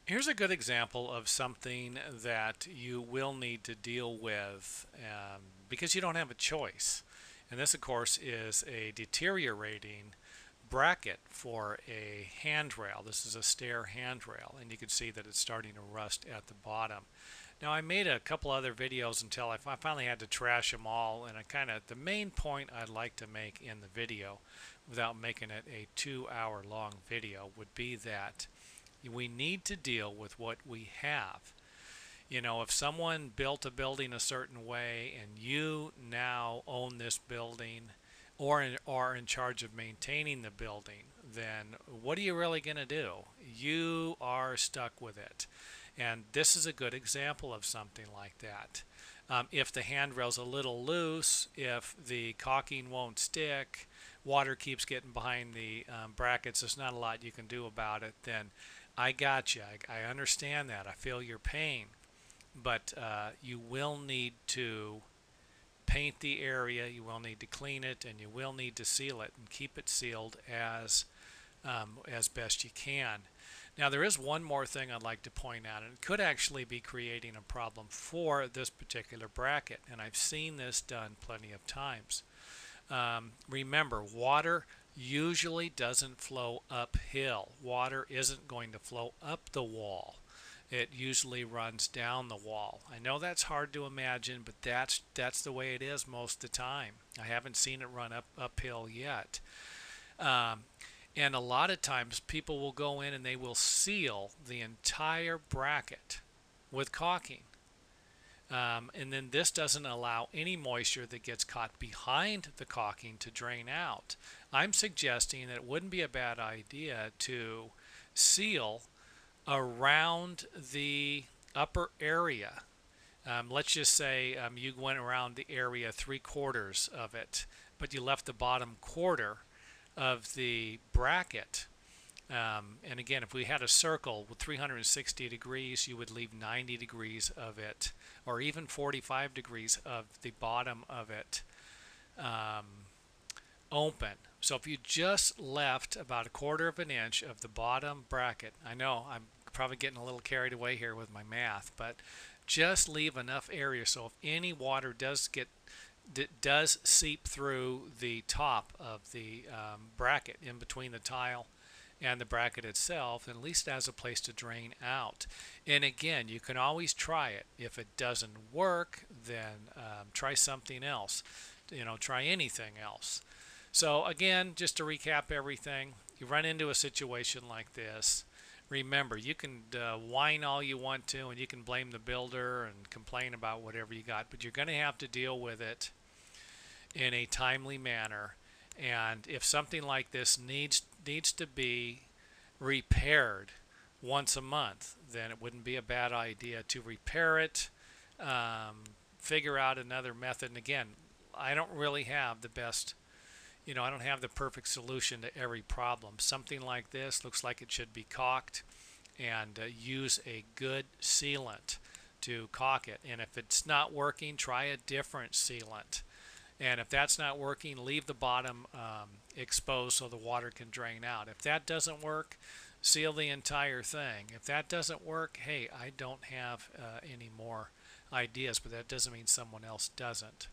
Here's a good example of something that you will need to deal with because you don't have a choice. And this, of course, is a deteriorating bracket for a handrail. This is a stair handrail, and you can see that it's starting to rust at the bottom. Now, I made a couple other videos until I finally had to trash them all, and the main point I'd like to make in the video, without making it a 2 hour long video, would be that we need to deal with what we have. You know, if someone built a building a certain way and you now own this building or are in charge of maintaining the building, then what are you really going to do? You are stuck with it. And this is a good example of something like that. If the handrail's a little loose, if the caulking won't stick, water keeps getting behind the brackets, there's not a lot you can do about it, then I got you. I understand that. I feel your pain. But you will need to paint the area, you will need to clean it, and you will need to seal it and keep it sealed as best you can. Now, there is one more thing I'd like to point out, and it could actually be creating a problem for this particular bracket, and I've seen this done plenty of times. Remember, water usually doesn't flow uphill. Water isn't going to flow up the wall. It usually runs down the wall. I know that's hard to imagine, but that's the way it is most of the time. I haven't seen it run uphill yet. Um, and a lot of times people will go in and they will seal the entire bracket with caulking. And then this doesn't allow any moisture that gets caught behind the caulking to drain out. I'm suggesting that it wouldn't be a bad idea to seal around the upper area. Let's just say you went around the area 3/4 of it, but you left the bottom quarter of the bracket. And again, if we had a circle with 360 degrees, you would leave 90 degrees of it, or even 45 degrees of the bottom of it um, open. So if you just left about 1/4 of an inch of the bottom bracket, I know I'm probably getting a little carried away here with my math, but just leave enough area so if any water does seep through the top of the bracket in between the tile and the bracket itself, at least as a place to drain out. And again, you can always try it. If it doesn't work, then try something else. You know, try anything else. So again, just to recap everything, you run into a situation like this. Remember, you can whine all you want to, and you can blame the builder and complain about whatever you got, but you're going to have to deal with it in a timely manner. And if something like this needs to be repaired once a month, then it wouldn't be a bad idea to repair it, figure out another method. And again, I don't really have the best, I don't have the perfect solution to every problem. Something like this looks like it should be caulked, and use a good sealant to caulk it. And if it's not working, try a different sealant. And if that's not working, leave the bottom exposed so the water can drain out. If that doesn't work, seal the entire thing. If that doesn't work, hey, I don't have any more ideas, but that doesn't mean someone else doesn't.